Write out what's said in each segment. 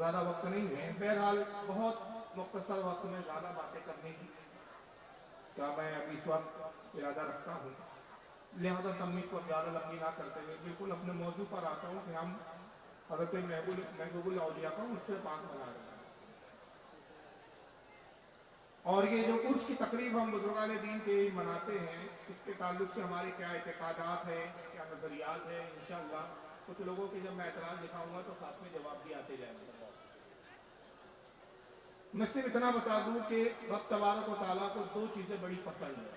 ज़्यादा वक्त नहीं है, बहरहाल बहुत मुख्तसर वक्त में ज़्यादा बातें करने की क्या मैं अभी इस वक्त इरादा रखता हूँ, लिहाजा तमीज़ को ज़्यादा लंबी ना करते हुए बिल्कुल अपने मौजू पर आता हूँ कि हम हज़रत महबूबुल औलिया का उससे पाक बना रहे हैं। और ये जो उर्स की तकरीब हम बुजुर्गान दीन के मनाते हैं, इसके ताल्लुक से हमारे क्या एतकादात हैं, क्या नज़रियात हैं, इंशाअल्लाह कुछ लोगों के जब मैं एतराज़ दिखाऊंगा तो साथ में जवाब भी आते जाएंगे। मैं सिर्फ इतना बता दूं कि रब तबारक व तआला को दो चीज़ें बड़ी पसंद है,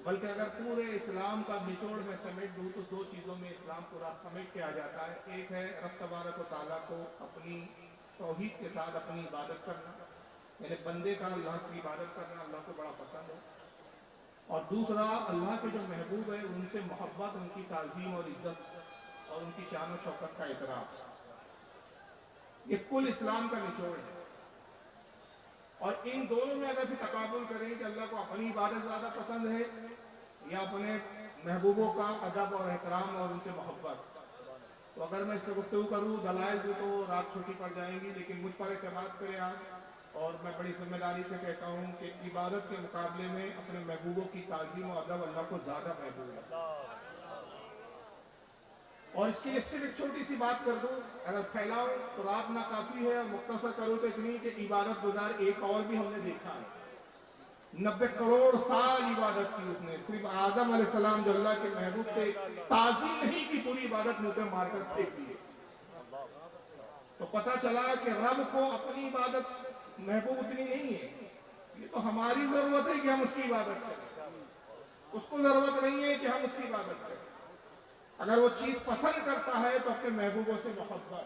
बल्कि अगर पूरे इस्लाम का निचोड़ में समेट दूं तो दो चीज़ों में इस्लाम पूरा समेट के आ जाता है। एक है रब तबारक व तआला को अपनी तौहीद के साथ अपनी इबादत करना, यानी बंदे का अल्लाह की इबादत करना अल्लाह को बड़ा पसंद है, और दूसरा अल्लाह के जो महबूब है उनसे मोहब्बत, उनकी ताज़ीम और इज्जत और उनकी शान और शौकत का एहतराम। ये कुल इस्लाम का निचोड़ है। और इन दोनों में अगर फिर तकाबुल करें कि अल्लाह को अपनी इबादत ज़्यादा पसंद है या अपने महबूबों का अदब और एहतराम और उनसे मोहब्बत, तो अगर मैं इस पर गुफ्तगू करूँ दलाइल तो रात छोटी पड़ जाएंगी, लेकिन मुझ पर एतमाद करें आप, और मैं बड़ी जिम्मेदारी से कहता हूँ कि इबादत के मुकाबले में अपने महबूबों की ताज़ीम और अदब अल्लाह को ज़्यादा महबूब है। और इसके लिए सिर्फ एक छोटी सी बात कर दूं, अगर फैलाऊं तो रात ना काफी है, और मुख्तसर करूं तो इतनी कि इबादत गुजार एक और भी हमने देखा है। 90 करोड़ साल इबादत की उसने, सिर्फ आदम अलैहिस्सलाम जो अल्लाह के महबूब थे, ताज़ीम नहीं की, पूरी इबादत मुंह पे मारकर फेंक दिए। तो पता चला कि रब को अपनी इबादत महबूब उतनी नहीं है, ये तो हमारी जरूरत है कि हम उसकी इबादत करें, उसको जरूरत नहीं है कि हम उसकी इबादत करें। अगर वो चीज पसंद करता है तो अपने महबूबों से मोहब्बत,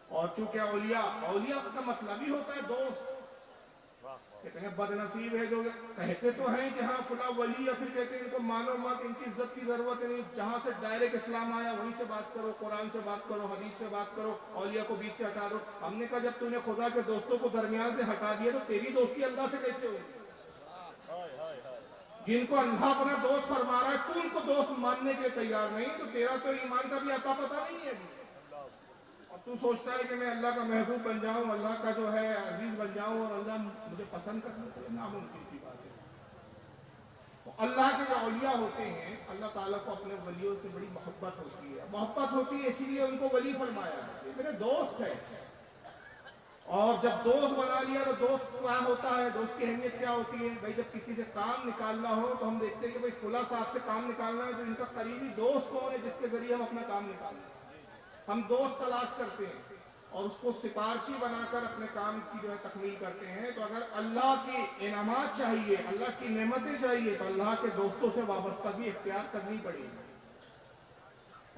और चूंकि औलिया का मतलब ही होता है दोस्त। कितने बदनसीब है जो कहते तो हैं कि हाँ फला वली, या फिर कहते हैं इनको मानो मत, इनकी इज्जत की जरूरत नहीं, जहां से डायरेक्ट इस्लाम आया वहीं से बात करो, कुरान से बात करो, हदीस से बात करो, औलिया को बीच से हटा दो। हमने कहा जब तूने खुदा के दोस्तों को दरमियान से हटा दिया तो तेरी दोस्ती अल्लाह से कैसे होगी? जिनको अल्लाह अपना दोस्त फरमा रहा है, तू उनको दोस्त मानने के लिए तैयार नहीं, तो तेरा तो ईमान का भी अता पता नहीं है। और तू सोचता है कि मैं अल्लाह का महबूब बन जाऊं, अल्लाह का जो है अजीज बन जाऊं, और अल्लाह मुझे पसंद करने के लिए, नामुमकिन सी बात है। तो अल्लाह के जो औलिया होते हैं, अल्लाह ताला को अपने वलियों से बड़ी मोहब्बत होती है। मोहब्बत होती है इसीलिए उनको वली फरमाया, ये मेरे दोस्त है। और जब दोस्त बना लिया तो दोस्त क्या होता है, दोस्त की अहमियत क्या होती है? भाई जब किसी से काम निकालना हो तो हम देखते हैं कि भाई फुला साहब से काम निकालना है तो इनका करीबी दोस्त कौन है जिसके जरिए हम अपना काम निकालें। हम दोस्त तलाश करते हैं और उसको सिफारशी बनाकर अपने काम की जो है तकमील करते हैं। तो अगर अल्लाह की इनामात चाहिए, अल्लाह की नेमतें चाहिए, तो अल्लाह के दोस्तों से वाबस्तगी इख्तियार करनी पड़ेगी,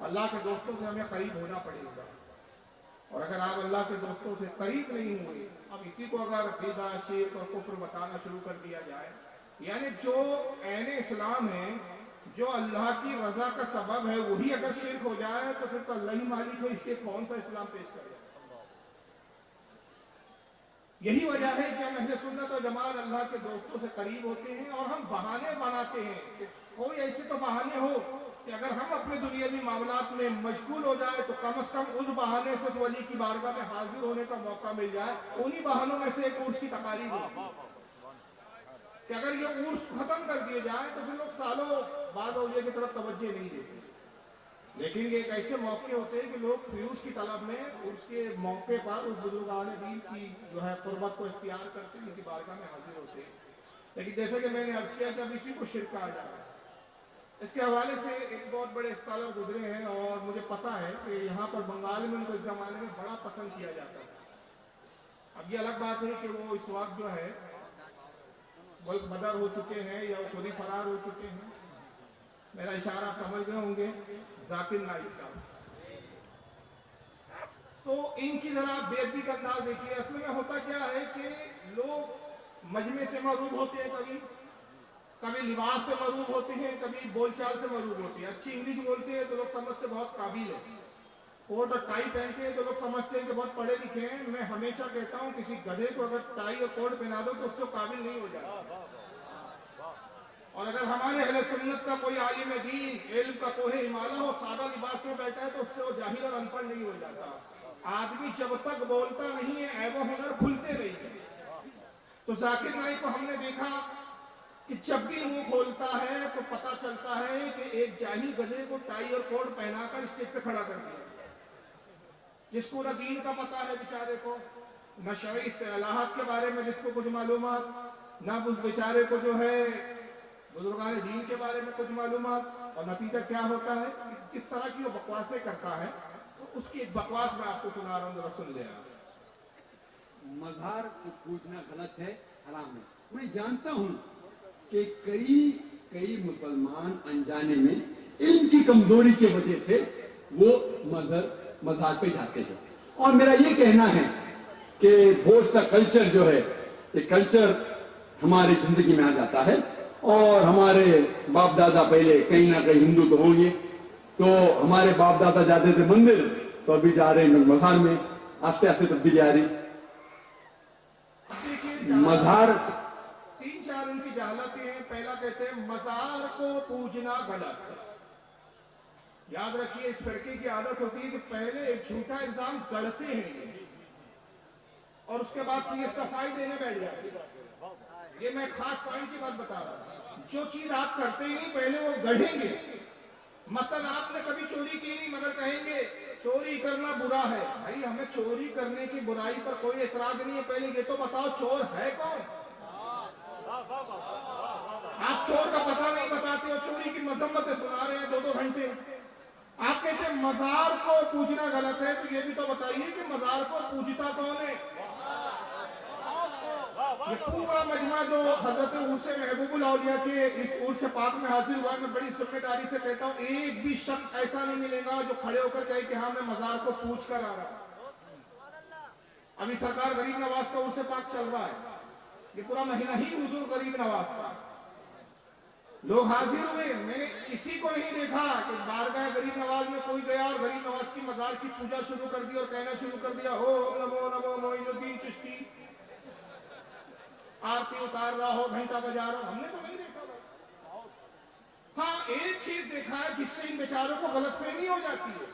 अल्लाह के दोस्तों से हमें करीब होना पड़ेगा। और अगर आप अल्लाह के दोस्तों से करीब नहीं हुए, अब इसी को अगर बिदअत, शिर्क और कुफ्र बताना शुरू कर दिया जाए, यानी जो ऐने इस्लाम है, जो अल्लाह की रजा का सबब है, वही अगर शिर्क हो जाए तो फिर तो अल्लाह ही मालिक है, इसके कौन सा इस्लाम पेश कर जाए। यही वजह है कि हम अहले सुन्नत और जमात अल्लाह के दोस्तों से करीब होते हैं, और हम बहाने बनाते हैं कि कोई ऐसे तो बहाने हो कि अगर हम अपने दुनियावी मामलात में मशगूल हो जाए तो कम से कम उस बहाने से वली की बारगाह में हाजिर होने का मौका मिल जाए। उन्हीं बहानों में से एक उर्स की तकारीब होती है कि अगर ये उर्स खत्म कर दिए जाए तो फिर लोग सालों बाद औलिया की तरफ तवज्जो नहीं देते। लेकिन ये एक ऐसे मौके होते हैं कि लोग फ्यूज की तलब में उसके मौके पर उस बुजुर्गान दीन की जो है कुर्बत को इख्तियार करते हैं, उनकी बारगाह में हाजिर होते हैं। लेकिन जैसे कि मैंने अर्ज किया कि अब इसी को शिर्क कहा जा रहा है। इसके हवाले से एक बहुत बड़े स्कॉलर गुजरे हैं, और मुझे पता है कि यहाँ पर बंगाल में उनको इस जमाने में बड़ा पसंद किया जाता है। अब ये अलग बात है कि वो इस वक्त जो है मुल्क बदर हो चुके हैं या वो खुद ही फरार हो चुके हैं। मेरा इशारा आप समझ गए होंगे, जाकिर नाइक साहब। तो इनकी जरा बेअदबी का अंदाज देखिए। असल में होता क्या है कि लोग मजमे से मरूब होते हैं, कभी लिबास से मरूब होते हैं, कभी बोलचाल से मरूब होते हैं। अच्छी इंग्लिश बोलते हैं तो लोग समझते बहुत काबिल है, कोट और टाई पहनते हैं तो लोग समझते हैं कि बहुत पढ़े लिखे हैं। मैं हमेशा कहता हूँ किसी गधे को अगर टाई और कोट पहना दो तो उससे काबिल नहीं हो जाता। और अगर हमारे अहले सुन्नत का कोई आलिम दीन, इल्म का कोहे हिमालय हो, सादा लिबास में बैठा है तो उससे वो जाहिल और अनपढ़ नहीं हो जाता। आदमी जब तक बोलता नहीं है ऐब हुनर भूलते नहीं है। तो जाकिर नाइक को हमने देखा कि जब भी मुंह खोलता है तो पता चलता है कि एक जाहिल गधे को टाई और कोट पहनाकर स्टेज पे खड़ा कर दिया, जिसको न दीन का पता है बेचारे को, न शरई इस्तिलाहात के बारे में जिसको कुछ मालूमात, न उस बेचारे को जो है बुजुर्गान दीन के बारे में कुछ मालूमात। और नतीजा क्या होता है, किस तरह की वो बकवासें करता है। तो उसकी एक बकवास मैं आपको सुना रहा हूँ, जरा सुन ले आप। मज़ार को पूजना गलत है, हराम है। मैं जानता हूँ कि कई मुसलमान अनजाने में इनकी कमजोरी की वजह से वो मज़ार पे जाते हैं। और मेरा ये कहना है कि भोज का कल्चर जो है, ये कल्चर हमारी जिंदगी में आ जाता है। और हमारे बाप दादा पहले कहीं ना कहीं हिंदू तो होंगे, तो हमारे बाप दादा जाते थे मंदिर, तो अभी जा रहे हैं मज़ार में। आस्ते आस्ते तब्दीली आ रही। मज़ार 3-4 उनकी जहालतें हैं। पहला कहते हैं मज़ार को पूजना गलत है। याद रखिए, इस फिरके की आदत होती है कि पहले एक झूठा इल्जाम गढ़ते हैं और उसके बाद फिर ये सफाई देने बैठ जाते हैं। ये मैं खास पॉइंट की बात बता रहा हूं। जो चीज आप करते ही नहीं पहले वो गढ़ेंगे। मतलब आपने कभी चोरी की नहीं मगर कहेंगे चोरी करना बुरा है। भाई हमें चोरी करने की बुराई पर कोई एतराज नहीं है, पहले ये तो बताओ चोर है कौन। आप चोर का पता नहीं बताते हो, चोरी की मजम्मतें सुना रहे हैं 2-2 घंटे। आप कहते हैं मज़ार को पूजना गलत है, तो ये भी तो बताइए कि मज़ार को पूजता कौन है। ये पूरा मजमा जो हजरत उर्स महबूबुल औलिया के इस उर्स पाक में हाजिर हुआ, मैं बड़ी जिम्मेदारी से कहता हूँ, एक भी शख्स ऐसा नहीं मिलेगा जो खड़े होकर कहे कि हाँ मैं मज़ार को पूछ कर आ रहा। अभी सरकार गरीब नवाज का उर्स पाक चल रहा है, ये पूरा महीना ही हुजूर गरीब नवाज का। लोग हाजिर हुए, मैंने किसी को नहीं देखा कि बारगाह गरीब नवाज में कोई गया और गरीब नवाज की मज़ार की पूजा शुरू कर दी और कहना शुरू कर दिया हो नमो नमो मोइनुद्दीन चिश्ती, आरती उतार रहा हो, घंटा बजा रहा हो। हमने तो नहीं देखा भाई। हाँ एक चीज देखा है जिससे इन बेचारों को गलतफहमी हो जाती है।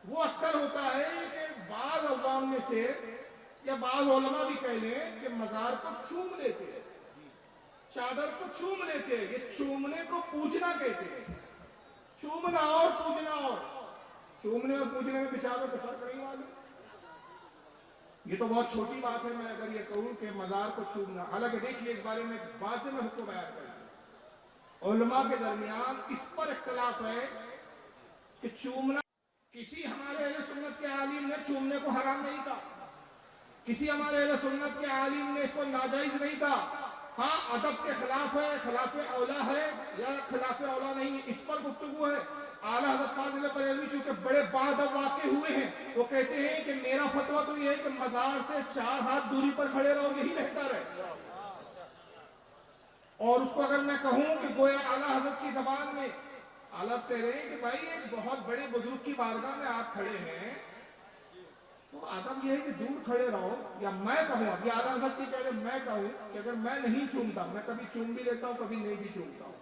वो अक्सर होता है कि बाज़ अवाम में से या बाज़ उलमा भी कह लें कि मज़ार को चूम लेते हैं, चादर को चूम लेते हैं। ये चूमने को पूजना कहते हैं। चूमना और पूजना और, चूमने और पूजने में बेचारों को फर्क नहीं मालूम। ये तो बहुत छोटी बात है मैं अगर ये कहूं कि मज़ार को चूमना। हालांकि देखिए इस बारे में बाद से मैं हुक्म बयान करूंगा। उलमा के दरमियान इस पर इख्तिलाफ है कि चूमना, किसी हमारे अहले सुन्नत के आलिम ने चूमने को हराम नहीं कहा, किसी हमारे अहले सुन्नत के आलिम ने इसको नाजायज नहीं कहा। हाँ अदब के खिलाफ है, खिलाफ औला है या खिलाफ औला नहीं है, इस पर गुफ्तगू है। आला हज़रत काज़ी बरेलवी चूंकि बड़े बादब वाक़े हुए हैं, वो कहते हैं कि मेरा फतवा तो ये है कि मज़ार से 4 हाथ दूरी पर खड़े रहो, यही बेहतर है। और उसको अगर मैं कहूं कि गोया आला हज़रत की ज़बान में आला कह रहे हैं कि भाई एक बहुत बड़े बुजुर्ग की बारगाह में आप खड़े हैं, तो आदम यह है कि दूर खड़े रहो। या मैं कहूं, अभी आला हज़रत की कह रहे मैं कहूं कि अगर मैं नहीं चूमता, मैं कभी चूम भी लेता हूं कभी नहीं भी चूमता हूं।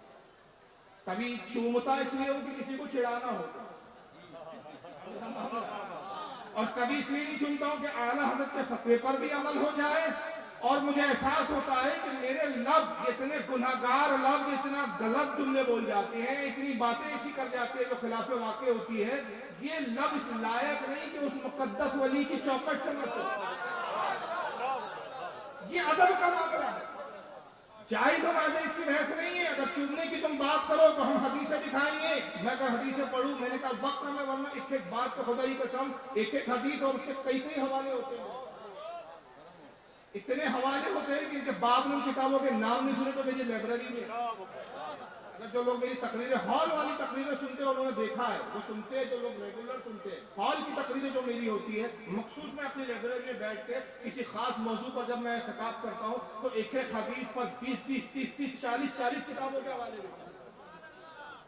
कभी चूमता इसलिए हो कि किसी को चिढ़ाना हो, और कभी इसलिए नहीं चूमता हूं कि आला हज़रत के फतवे पर भी अमल हो जाए। और मुझे एहसास होता है कि मेरे लब इतने गुनहगार लब इतना गलत जुमले बोल जाते हैं, इतनी बातें ऐसी कर जाते हैं जो खिलाफ वाक़े होती है। ये लब इस लायक नहीं कि उस मुकद्दस वली की चौकट से मत, ये अदब का मामला है। जायज़ और नाजायज़ की बहस नहीं है। अगर चूमने की तुम बात करो तो हम हदीसें दिखाएंगे। मैं अगर हदीसें पढ़ूं, मैंने कहा वक्त में, वरना एक बात को खुदा ही कसम, एक हदीस और उसके कई हवाले होते हैं, इतने हवाले होते हैं कि इनके बाप ने किताबों के नाम नहीं सुने तो मेरी लाइब्रेरी में। अगर जो लोग मेरी तकरीरें, हॉल वाली तकरीरें सुनते हैं, उन्होंने देखा है, वो सुनते हैं, जो लोग रेगुलर सुनते हैं, हॉल की तकरीरें जो मेरी होती है, मखसूस मैं अपनी लाइब्रेरी में बैठ के किसी खास मौजू पर जब मैं खिताब करता हूँ तो एक हदीस पर 20-20, 30-30, 40-40 किताबों के हवाले देता हूँ।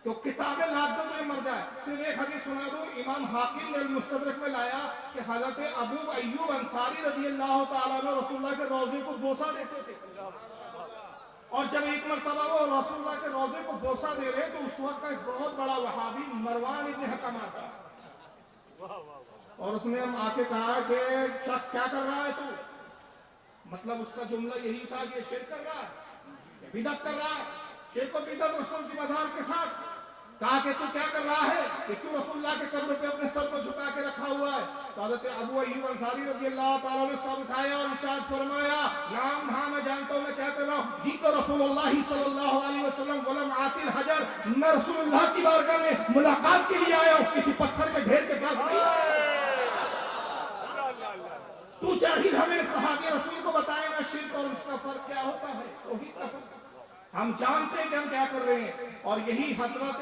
तो किताबें लाद दो तो ये मर जाए। सिर्फ एक हदीस सुना दूं, इमाम हाकिम ने मुस्तदरक में लाया कि हज़रत अबू अय्यूब अंसारी रज़ियल्लाहु ताला अन्हु रसूलुल्लाह के रोज़े को बोसा देते थे। और जब एक मरतबा वो रसूलुल्लाह के रोज़े को बोसा दे रहे तो उस वक्त का एक बहुत बड़ा वहाबी मरवान इब्न हकम आता, और उसने हम आके कहा कि शख्स क्या कर रहा है तू, मतलब उसका जुमला यही था कि ये शिरक कर रहा है, ये बिदअत कर रहा है, शिरक और बिदअत रसूल की मज़ार के साथ। कहा कि तू क्या कर रहा है, कि क्यों रसूलुल्लाह के कब्र पे अपने सर को झुका के रखा हुआ है। तो हज़रत अबू अय्यूब अंसारी रज़ियल्लाहु ताला ने सर उठाया और इरशाद फरमाया, नाम हाँ मैं जानता हूँ मैं क्या कर रहा हूँ। जी तो रसूलुल्लाह सल्लल्लाहु अलैहि वसल्लम वलम आतिल हजर, मैं रसूलुल्लाह की बारगाह में मुलाकात के लिए आया हूँ, किसी पत्थर के ढेर के पास नहीं। तू चाहिए हमें सहाबी रसूल को बताएगा शिर्क और उसका फर्क क्या होता है, तौहीद का फर्क। हम जानते हैं कि हम क्या कर रहे हैं। और यही हजरत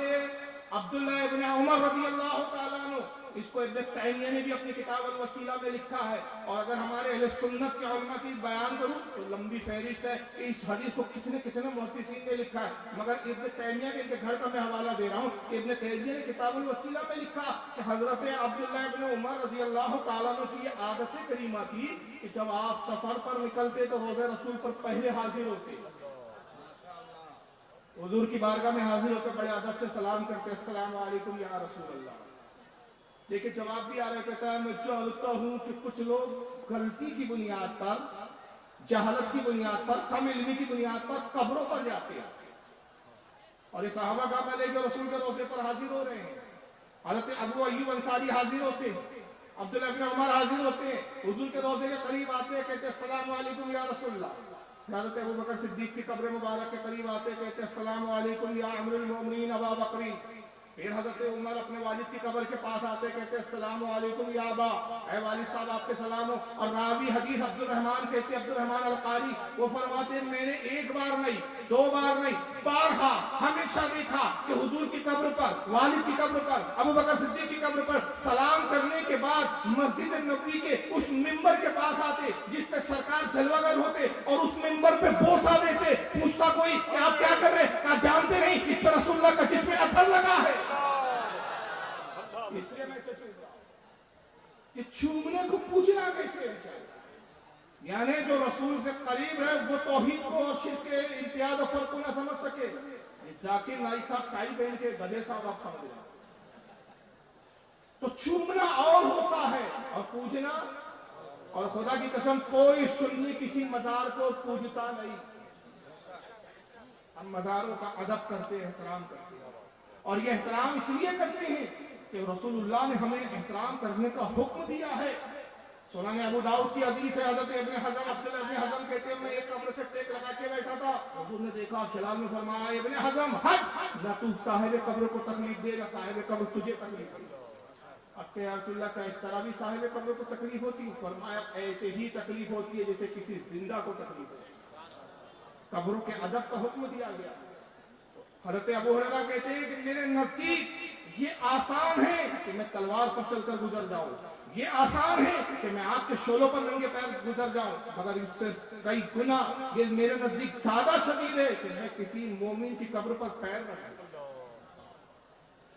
अब्दुल्ला इब्न उमर रज़ियल्लाहु ताला अन्हु, इसको इब्न तैमिया ने भी अपनी किताब अल वसीला में लिखा है। और अगर हमारे अहले सुन्नत के उलमा की बयान करूं तो लंबी फहरिस्त है कि इस हदीस को कितने कितने मुहद्दिसीन ने लिखा है, मगर इब्न तैमिया के इनके घर का मैं हवाला दे रहा हूं कि इब्न तैमिया ने किताब अल वसीला में लिखा कि हजरत अब्दुल्ला इब्न उमर रज़ियल्लाहु ताला अन्हु की ये आदत करीमा थी कि जब आप सफर पर निकलते तो रोज़े रसूल पर पहले हाजिर होते, हुजूर की बारगाह में हाजिर होकर बड़े अदब से सलाम करते, अस्सलाम वालेकुम या रसूल अल्लाह। लेकिन जवाब भी आ रहा कहता है मैं जानता हूं कि कुछ लोग गलती की बुनियाद पर, जहालत की बुनियाद पर, कम इल्मी की बुनियाद पर कब्रों पर जाते हैं और ये सहाबा का पहले जो रसूल के रोज़े पर हाजिर हो रहे हैं। हज़रत अबू अय्यूब अंसारी हाजिर होते हैं, अब्दुल्ला इब्न उमर हाजिर होते हैं, हुजूर के रोज़े के करीब आते हैं, कहते अस्सलाम वालेकुम या रसूलल्लाह। हज़रत अबू बकर सिद्दीक की कब्र मुबारक के करीब आते कहते अस्सलाम वालेकुम या अमीरुल मोमिनीन अबा बकरी। फिर हज़रत उमर अपने वालिद की कब्र के पास आते कहते अस्सलाम वालेकुम या अबा, ऐ वालिद साहब आपके सलाम हो। और रावी हदीस अब्दुल रहमान कहते अब्दुल रहमान अल कारी, वो फरमाते मैंने एक बार नहीं, दो बार नहीं, बारहा हमेशा देखा कि हुजूर की कब्र पर, वालिद की कब्र पर, अबू बकर सिद्दीक की कब्र पर सलाम करने के बाद मस्जिद नबवी के उस मिंबर के पास आते जिस पे सरकार जलवागर होते और उस मिंबर पे बोसा देते। पूछता कोई कि आप क्या कर रहे हैं, कहा जानते नहीं इस पर रसूलुल्लाह का जिसमें अथर लगा है, इसलिए मैं इसे चूम रहा हूं। कि चूमने को पूछना कैसे है, यानी जो रसूल से करीब है वो तौहीद को और शिर्क के इम्तियाज और फर्क को ना समझ सके। जाकिर नाइक साहब टाई पहन के गधे साहब आप समझ रहे, तो चूमना और होता है और पूजना, और खुदा की कसम कोई सुन्नी किसी मजार को पूजता नहीं। हम मजारों का अदब करते हैं, एहतराम करते हैं, और ये एहतराम इसलिए करते हैं कि रसूलुल्लाह ने हमें एहतराम करने का हुक्म दिया है। सुनाने अबू दाऊद की हदीस है, हज़रत इब्न हज़म अब्दुल्लाह इब्न हज़म कहते हैं मैं एक कब्र से टेक लगा के बैठा था, हुजूर ने देखा, चलाल में फरमाया इब्न हज़म हट, ना तू साहिब कब्र को तकलीफ दे, ना साहिब कब्र तुझे तकलीफ दे। अब रसूलुल्लाह का इस तरह भी साहिब कब्र को तकलीफ होती, फरमाया ऐसे ही तकलीफ होती है जैसे किसी जिंदा को तकलीफ होती। कब्रों के अदब का हुक्म दिया गया। हज़रत अबू हुरैरा कहते हैं कि मेरे नजदीक ये आसान है कि मैं तलवार पर चलकर गुजर जाऊं, ये आसान है कि मैं आपके शोलों पर नंगे पैर गुजर जाऊं, मगर इससे कई गुना ये मेरे नजदीक ज्यादा शदीद है कि मैं किसी मोमिन की कब्र पर पैर रखूं।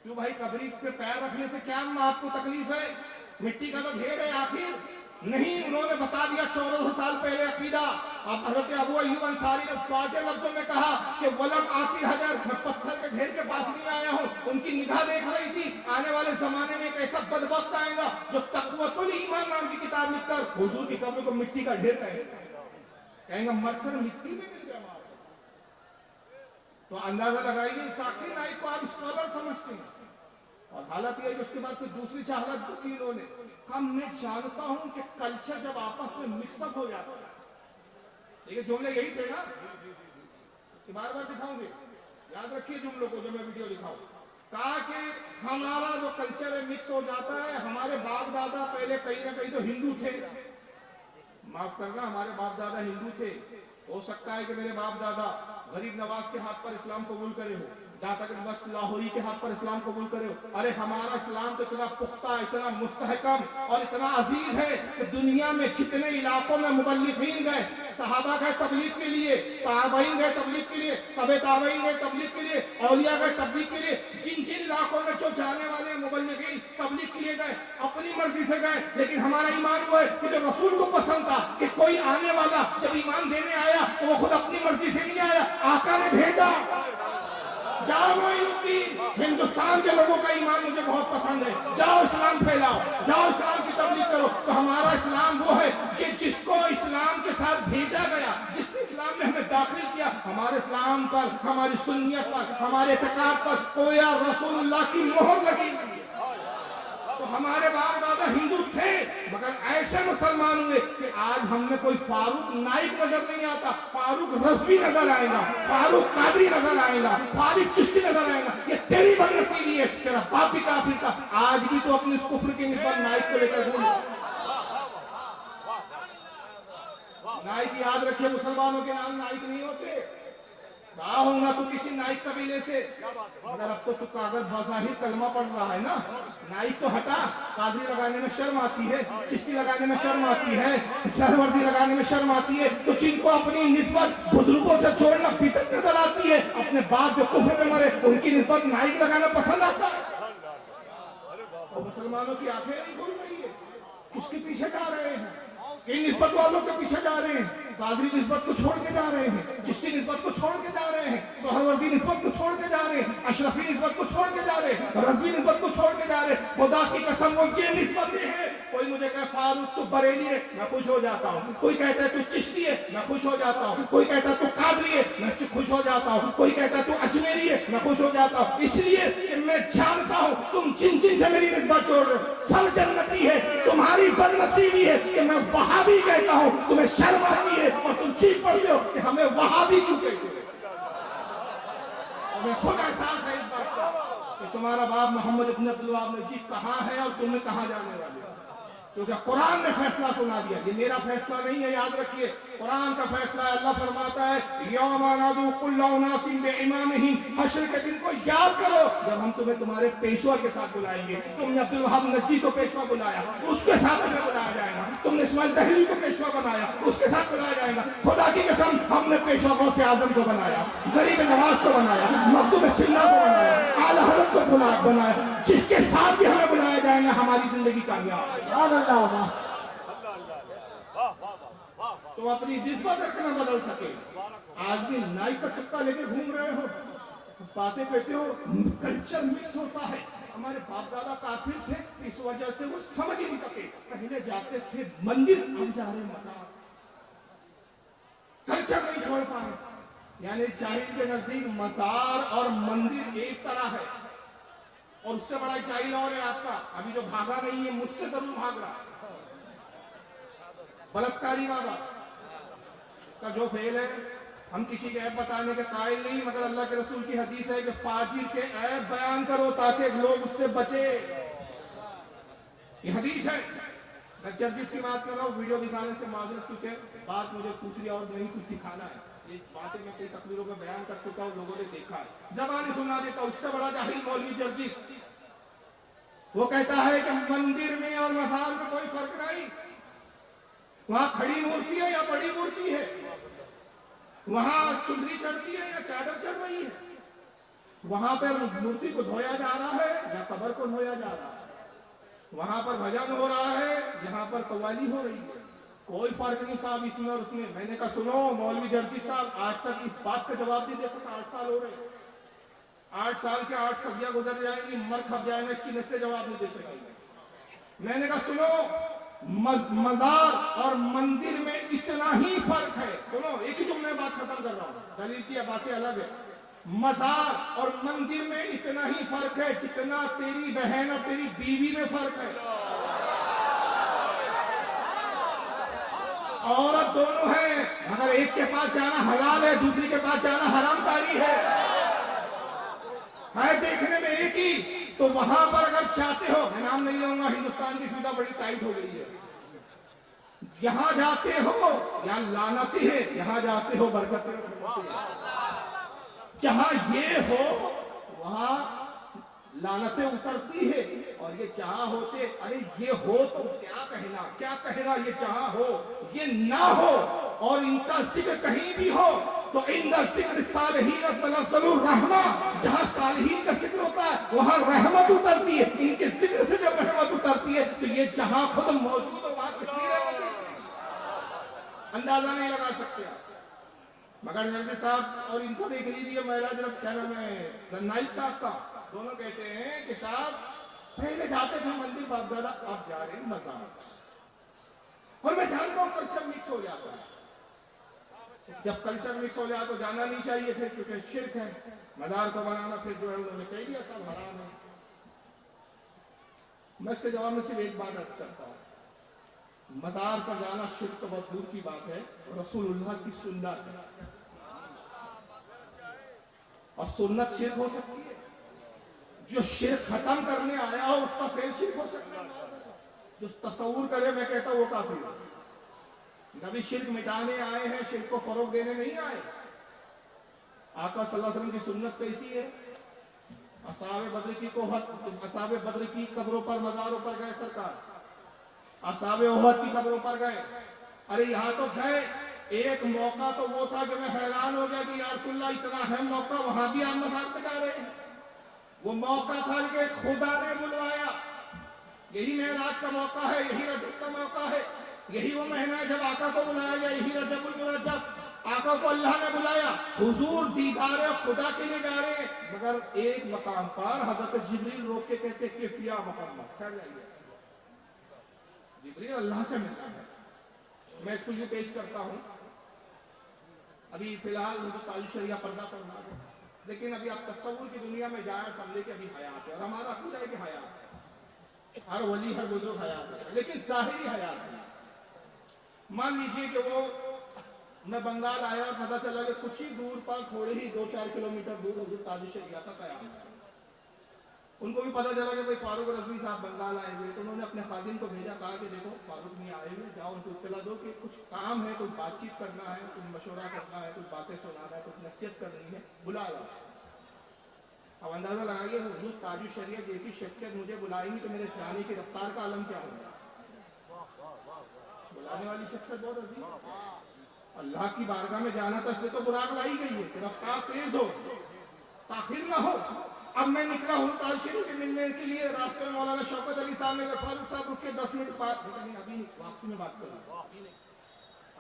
क्यों भाई, कब्र पे पैर रखने से क्या आपको तकलीफ है? मिट्टी का तो ढेर है आखिर नहीं। उन्होंने बता दिया 1400 साल पहले अकीदा। अब हज़रत अबू अय्यूब अंसारी ने वाज़े लफ्ज़ों में कहा कि वलम आतिल हजर, मैं पत्थर के ढेर के पास नहीं आया हूँ। उनकी निगाह देख रही थी आने वाले जमाने में एक ऐसा बदबख्त आएगा जो तक़वतुल ईमान नाम की किताब लिखकर हुजूर की कब्र को मिट्टी का ढेर कहेगा, मरकर मिट्टी में मिल गया। तो अंदाजा लगाइए, जाकिर नाइक को आप स्कॉलर समझते हैं, और हालत ये उसके बाद फिर दूसरी चाहत की इन्होंने हम, मैं जानता हूं कि कल्चर जब आपस में मिक्सअप हो जाता है, देखिए जुमले यही थे ना कि बार बार दिखाऊंगे, याद रखिए जुमलों को जो मैं वीडियो दिखाऊं। कहा कि हमारा जो कल्चर है मिक्स हो जाता है। हमारे बाप दादा पहले कहीं ना कहीं तो हिंदू थे, माफ करना हमारे बाप दादा हिंदू थे। हो सकता है कि मेरे बाप दादा गरीब नवाज के हाथ पर इस्लाम कबूल करे हो, दाता लाहौरी के हाथ पर इस्लाम कबूल करे हो। अरे हमारा इस्लाम तो इतना पुख्ता, इतना मुस्तहकम और इतना अजीज है कि दुनिया में जितने इलाकों में मुबल्लिगीन गए, सहाबा गए तबलीग के लिए, ताबईन गए तबलीग के लिए, तबे ताबईन गए तबलीग के लिए, औलिया गए तबलीग के लिए, जिन जिन इलाकों में जो जाने वाले मुबल्लिगीन तबलीग के लिए गए अपनी मर्जी से गए। लेकिन हमारा ईमान वो है कि जो रसूल को पसंद था कि कोई आने वाला जब ईमान देने आया तो वो खुद अपनी मर्जी से नहीं आया, आका ने भेजा। जाओ मोइनुद्दीन, हिंदुस्तान के लोगों का ईमान मुझे बहुत पसंद है, जाओ इस्लाम फैलाओ, जाओ इस्लाम की तबलीग करो। तो हमारा इस्लाम वो है कि जिसको इस्लाम के साथ भेजा गया, जिसने इस्लाम में हमें दाखिल किया, हमारे इस्लाम पर, हमारी सुन्नियत पर, हमारे इत्तेकाद पर कोई रसूलुल्लाह की मोहर लगी नहीं। तो हमारे बाप दादा हिंदू थे, मगर ऐसे मुसलमान हुए कि आज हमें कोई फारूक नाइक नजर नहीं आता, फारूक रज़वी नजर आएगा, फारूक कादरी नजर आएगा, फारूक चिश्ती नजर आएगा। ये तेरी बदनसीबी है, तेरा बाप भी काफिर था, आज भी तो अपने कुफ्र की निस्बत नाइक को लेकर घूम। नाइक याद रखिए, मुसलमानों के नाम नाइक नहीं होते। रहा होगा तो किसी नाइक कबीले से, मगर अब तो तू कागज बाज़ाहिर कलमा पढ़ रहा है ना। नाइक तो हटा, कादरी लगाने में शर्म आती है, चिश्ती लगाने में शर्म आती है, सहरवर्दी लगाने में शर्म आती है, तो जिनको अपनी निस्बत बुजुर्गों से छोड़ना बिदअत नजर आती है, अपने बाप जो कुफ्र में मरे उनकी निस्बत नाइक लगाना पसंद आता है। और मुसलमानों की आंखें नहीं खुल रही है, किसके पीछे जा रहे हैं? इन निस्बत वालों के पीछे जा रहे हैं, कादरी निस्बत को छोड़ के जा रहे हैं, चिश्ती निस्बत को छोड़ के जा रहे हैं, सोहरवर्दी निस्बत को छोड़ के जा रहे हैं, अशरफी निस्बत को छोड़ के जा रहे हैं, रज़वी निस्बत को छोड़ के जा रहे हैं। खुदा की कसम वो ये निस्बतें हैं। कोई मुझे कहे फारूक तू बरेली है, मैं खुश हो जाता हूँ। कोई कहता है तू चिश्ती है, मैं खुश हो जाता हूँ। कोई कहता है तू कादरी है, मैं खुश हो जाता हूँ। कोई कहता है तू अजमेरी है, मैं खुश हो जाता हूँ। इसलिए कि मैं जानता हूँ तुम जिन जिन से मेरी निस्बत जोड़ रहे हो सब जन्नती है, तुम्हारी बदनसीबी है कि मैं वहाबी कहता हूँ, तुम्हें शर्म आती है और तुम चीख पड़ते हो कि हमें वहाबी क्यों कहते हो। मैं खुद एहसास है इस बात का कि तुम्हारा बाप मोहम्मद इब्न अब्दुल वहाब ने जी कहाँ है और तुम्हें कहाँ जाने वाले हो, क्योंकि कुरान ने फैसला सुना दिया। ये मेरा फैसला नहीं है, याद रखिए, कुरान का फैसला है। अल्लाह फरमाता है यौमा नादू कुल्लु उनासिन बिइमामिहिम, हश्र के दिन को याद करो जब हम तुम्हें तुम्हारे पेशवा के साथ बुलाएंगे। तुमने अब्दुल वहाब नजदी को पेशवा बुलाया, उसके साथ हमें बुलाया जाएगा। तुमने इस्माइल दहलवी को पेशवा बनाया, उसके साथ बुलाया जाएगा। खुदा की कसम हमने पेशवा गौसे आजम को बनाया, गरीब नवाज को बनाया, मखदूम सिन्हा को बनाया, आला हज़रत को बनाया। जिसके साथ भी हमें बुलाया जाएगा हमारी जिंदगी कामयाब। तो अपनी निस्बत रखना बदल सके। आज भी नाई का टुक्का लेके घूम रहे हो, बातें कहते हो, कल्चर मिक्स होता है। हमारे बाप दादा काफिर थे, इस वजह से वो समझ ही नहीं सके। पहले जाते थे मंदिर, अब जा रहे मजार। कल्चर नहीं छोड़ पाए। यानी जाहिल के नजदीक मजार और मंदिर एक तरह है, और उससे बड़ा जाहिल और है आपका, अभी जो भागा नहीं है मुझसे जरूर भाग रहा। बलात्कारी बाबा का जो फेल है, हम किसी के ऐप बताने के कायल नहीं, मगर अल्लाह के रसूल की हदीस है कि फाजिर के ऐप बयान करो ताकि लोग उससे बचे। ये हदीस है। मैं जर्जिस की बात कर रहा हूँ, वीडियो दिखाने से माजरत, क्योंकि बात मुझे दूसरी और नहीं कुछ दिखाना है। ये बातें मैं कई तकरीरों में बयान कर चुका हूँ, लोगों ने देखा है। ज़बानी सुना देता हूँ, उससे बड़ा जाहिल मौलवी जर्जिस। वो कहता है कि मंदिर में और मजार में कोई फर्क नहीं। वहां खड़ी मूर्ति है या बड़ी मूर्ति है, वहां चुनरी चढ़ती है या चादर चढ़ रही है, वहां पर मूर्ति को धोया जा रहा है या कब्र को धोया जा रहा है, वहां पर भजन हो रहा है, यहाँ पर कव्वाली हो रही है। कोई फर्क नहीं साहब इसमें और उसमें। मैंने कहा सुनो मौलवी जर्जिस साहब, आज तक इस बात का जवाब नहीं दे सका। 8 साल हो रहे, 8 साल के 8 सदियां गुजर जाएंगी, मर खप जाएंगे, इसकी नस्लें जवाब नहीं दे सकेंगे। मैंने कहा सुनो, मजार और मंदिर में इतना ही फर्क है। सुनो, एक ही जुमले में बात खत्म कर रहा हूं, दलील की बातें अलग है। मजार और मंदिर में इतना ही फर्क है जितना तेरी बहन और तेरी बीवी में फर्क है। औरत दोनों है, मगर एक के पास जाना हलाल है, दूसरी के पास जाना हरामकारी है देखने में एक ही। तो वहां पर अगर चाहते हो, मैं नाम नहीं लूंगा, हिंदुस्तान की फिजा बड़ी टाइट हो गई है। यहां जाते हो या लानती है, यहां जाते हो बरकत। जहां ये हो वहां लानतें उतरती है, और ये चाह होते, अरे ये हो तो क्या कहना, क्या कहना, ये चाह हो, ये ना हो, और इनका जिक्र कहीं भी हो तो इंदर जिक्र सालिहीन तनज़्ज़लुर रहमा, जहां सालिहीन का जिक्र होता है वहां रहमत उतरती है। इनके जिक्र से जब रहमत उतरती है तो ये जहां खुद मौजूद हो वहां कितनी रहमत है, अंदाजा नहीं लगा सकते। मगर नबी साहब और इनको देख लीजिए महाराज जब क्या नाम है नाइक साहब का, दोनों कहते हैं कि साहब पहले जाते थे मंदिर बापदादा, अब जा रहे हैं मजार। और मैं जानता हूँ कल्चर मिक्स हो जाता है, जब कल्चर मिक्स हो जाए तो जाना नहीं चाहिए फिर, क्योंकि शिर्क है। मजार को बनाना फिर जो है उन्होंने कह दिया सब हराम है। मैं इसके जवाब में सिर्फ एक बात अर्ज करता हूँ, मजार पर जाना शिर्क तो बहुत दूर की बात है, रसूलुल्लाह की सुन्नत है। और सुन्नत शिर्क हो सकती है, जो शिर्क खत्म करने आया हो उसका फेल शिर्क हो सकता है। जो तसव्वुर करे, मैं कहता हूं वो काफी है। नबी शिर्क मिटाने आए हैं, शिर्क को फरोग देने नहीं आए। आका सल्लल्लाहु अलैहि वसल्लम की सुन्नत कैसी है? असहाबे बद्र की कब्रों पर, मज़ारों पर गए सरकार, असहाबे उहद की कब्रों पर गए। अरे यहाँ तो गए, एक मौका तो वो था कि मैं हैरान हो गया कि या रसूलल्लाह इतना है मौका, वहां भी आप मज़ार पे जा रहे हैं। वो मौका था कि खुदा ने बुलवाया, यही मेराज का मौका है, यही रजब का मौका है, यही वो महीना है जब आका को बुलाया गया, यही रजबुल मुरज्जब। आका को अल्लाह ने बुलाया, हुजूर दीदार खुदा के लिए जा रहे हैं। मगर एक मकाम पर हजरत जिब्रील रोक के कहते कि फिया मोहम्मद ठहर जाइए, जिब्रील अल्लाह से मिलता है। मैं इसको यूं पेश करता हूं, अभी फिलहाल मुझे ताज शरिया पर्दा करना है, लेकिन अभी आप तस्वुर की दुनिया में जाए समझे कि अभी हयात है, और हमारा अकीदा है कि हयात है, हर वली हर बुजुर्ग हयात है, लेकिन जाहिरी हयात है। मान लीजिए कि वो, मैं बंगाल आया और पता चला कि कुछ ही दूर पर, थोड़े ही 2-4 किलोमीटर दूर हुजूर ताज शरिया का कयाम है। उनको भी पता चला कि भाई फारूक रज़वी साहब बंगाल आए हुए, तो उन्होंने अपने खादिम को भेजा, कहा कि देखो फारूक नहीं आए हुए, जाओ उनको इत्तला दो कि कुछ काम है, कुछ बातचीत करना है, कुछ मशवरा करना है, कुछ बातें सुनाना है, कुछ नसीहत करनी है, बुला लो। अब अंदाजा लगाइए हुजूर ताज शरिया जैसी शख्सियत मुझे बुलाएंगी तो मेरे जाने की रफ्तार का आलम क्या होगा? बुलाने वाली शख्सियत बहुत अजीब है। अल्लाह की बारगाह में जाना तो इसलिए तो बुराक लाई गई है कि रफ्तार तेज हो, ताखिर ना हो। अब मैं निकला हूँ ताज शरीफ के मिलने के लिए, रास्ते में मौलाना शौकत अली साहब ने फारूक साहब रुक के 10 मिनट बाद, अभी वापसी में बात करूँ,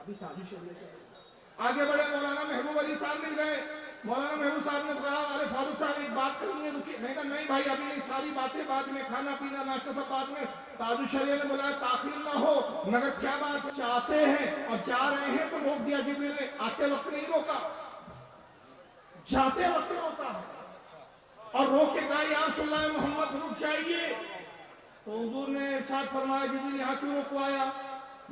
अभी ताज शरीफ आगे बढ़े, मौलाना महबूब अली साहब मिल गए। मौलाना महबूब साहब ने कहा अरे फारूक साहब एक बात करनी है, रुकिए। मैं कहा नहीं भाई अभी नहीं, सारी बातें बाद में, खाना पीना नाश्ता सब बाद में। ताज शरीफ ने बोला ताखिर ना हो, मगर क्या बात चाहते हैं और जा रहे हैं तो रोक दिया जिब्रील ने, आते वक्त नहीं रोका, जाते वक्त रोका और रोक के कहा या रसूलल्लाह मोहम्मद रुक जाइए। तो हुजूर ने इरशाद फरमाया जिब्रील यहाँ क्यों रुकवाया?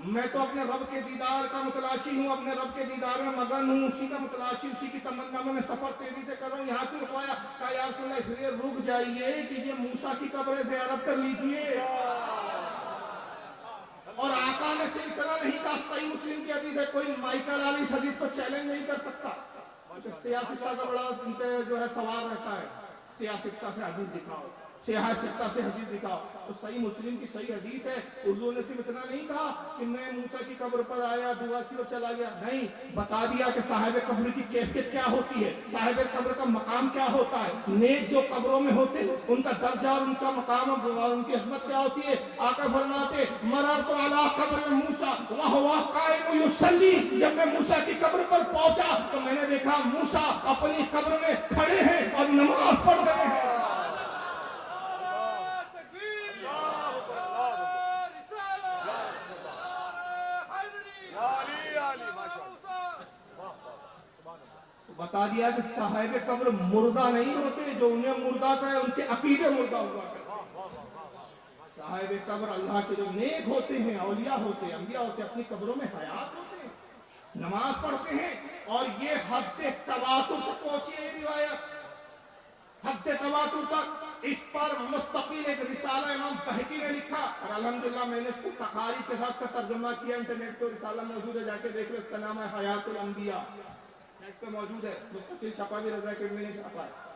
मैं तो अपने रब के दीदार का मुतलाशी हूँ, अपने रब के दीदार में मगन हूँ, उसी का मुतलाशी, उसी की तमन्ना में मैं सफर तेजी से कर रहा हूँ, यहाँ क्यों रुकवाया? कहा या रसूलल्लाह इसलिए रुक जाइए कि ये मूसा की कब्र ज़ियारत कर लीजिए। और आका ने सिर्फ इतना नहीं कहा, सही मुस्लिम की हदीस है, कोई माइकल अली इस हदीस को चैलेंज नहीं कर सकता। सियासता का बड़ा जो है सवाल रहता है, सियासता से हदीस दिखाओ, सियासता से हदीस दिखाओ। तो सही मुस्लिम की सही हदीस है, उर्दू ने सिर्फ इतना नहीं कहा कि मैं मूसा की कब्र पर आया, दुआ की और चला गया, नहीं, बता दिया कि साहिब कब्र की कैफियत क्या होती है, साहिब कब्र का मकाम क्या होता है, नेक जो कब्रों में होते हैं उनका दर्जा और उनका मकाम और उनकी अजमत क्या होती है। आका फरमाते मरर तो अला कब्र मूसा वह कायम युसल्ली, जब मैं मूसा की कब्र पर पहुंचा तो मैंने देखा मूसा अपनी कब्र में खड़े हैं और नमाज पढ़ रहे हैं। बता दिया कि साहिब कब्र मुर्दा नहीं होते, जो उन्हें मुर्दा कहे उनके अकीदे मुर्दा हुआ करते। साहिब कब्र अल्लाह के जो नेक होते हैं, औलिया होते हैं, अंबिया होते हैं, अपनी कब्रों में हयात होते हैं, नमाज पढ़ते हैं। और ये हद तवातुर तक पहुंची है रिवायत, हद तवातुर तक। इस पर मुस्तकिल एक रिसाला इमाम बहकी ने लिखा और अल्हम्दुलिल्लाह मैंने इसको तखारी के साथ का तर्जुमा किया, इंटरनेट पर रिसाला मौजूद है, जाके देख लो। इसका नाम है हयातुल अंबिया, नेट पे मौजूद है, मुस्तकिल छपा भी रजा के ने छपा है।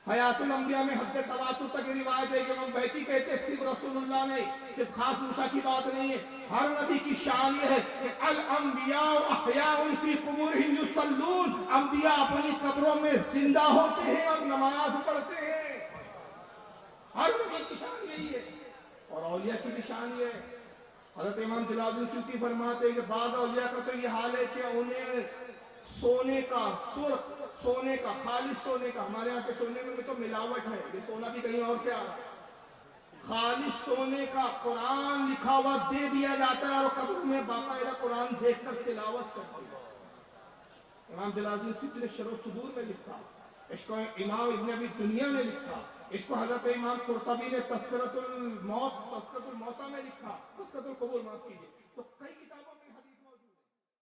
हयातुल अंबिया में हद तवातुर तक रिवायत है कि इमाम बहकी कहते सिर्फ रसूलुल्लाह ने, सिर्फ खास मूसा की बात नहीं है, हर नबी की शान ये है कि अल अंबिया अहयाउन फी कुबूरिहिम युसल्लून, अंबिया अपनी कब्रों में जिंदा होते हैं और नमाज पढ़ते हैं। हर नबी की शान यही है और औलिया की भी शान ये है। हज़रत इमाम जलालुद्दीन सूती फरमाते हैं कि बाद औलिया का तो ये हाल है कि उन्हें सोने का, सुर्ख सोने का, खालिश सोने का। हमारे यहाँ के सोने में तो मिलावट है, ये सोना भी कहीं और से आ रहा है। खालिश सोने का कुरान लिखा हुआ दे दिया जाता है और कब्र में बाकायदा कुरान देखकर तिलावत करते हैं। इमाम जलालुद्दीन सिद्दी ने शरह सुदूर में लिखा, इसको इमाम इब्न अबी दुनिया ने लिखा, इसको हजरत इमाम कुर्तबी ने तज़किरतुल मौता में लिखा, तज़किरतुल क़ुबूर माफ कीजिए। तो कई